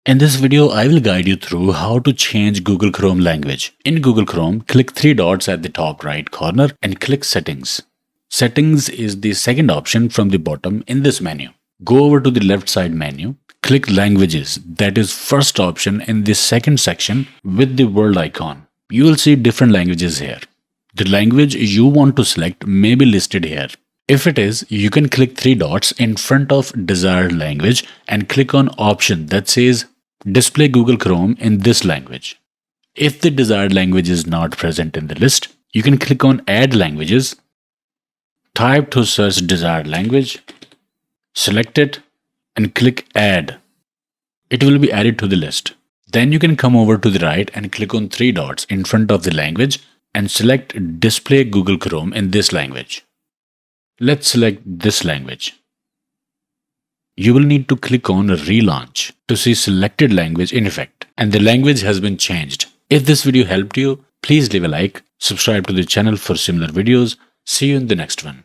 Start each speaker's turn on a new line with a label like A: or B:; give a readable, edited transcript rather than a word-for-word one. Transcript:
A: In this video, I will guide you through how to change Google Chrome language. In Google Chrome, click three dots at the top right corner and click Settings. Settings is the second option from the bottom in this menu. Go over to the left side menu, click Languages, that is first option in the second section with the world icon. You will see different languages here. The language you want to select may be listed here. If it is, you can click three dots in front of desired language and click on option that says Display Google Chrome in this language. If the desired language is not present in the list, you can click on Add Languages, type to search desired language, select it, and click Add. It will be added to the list. Then you can come over to the right and click on three dots in front of the language and select Display Google Chrome in this language. Let's select this language. You will need to click on Relaunch to see selected language in effect, and the language has been changed. If this video helped you, please leave a like, subscribe to the channel for similar videos. See you in the next one.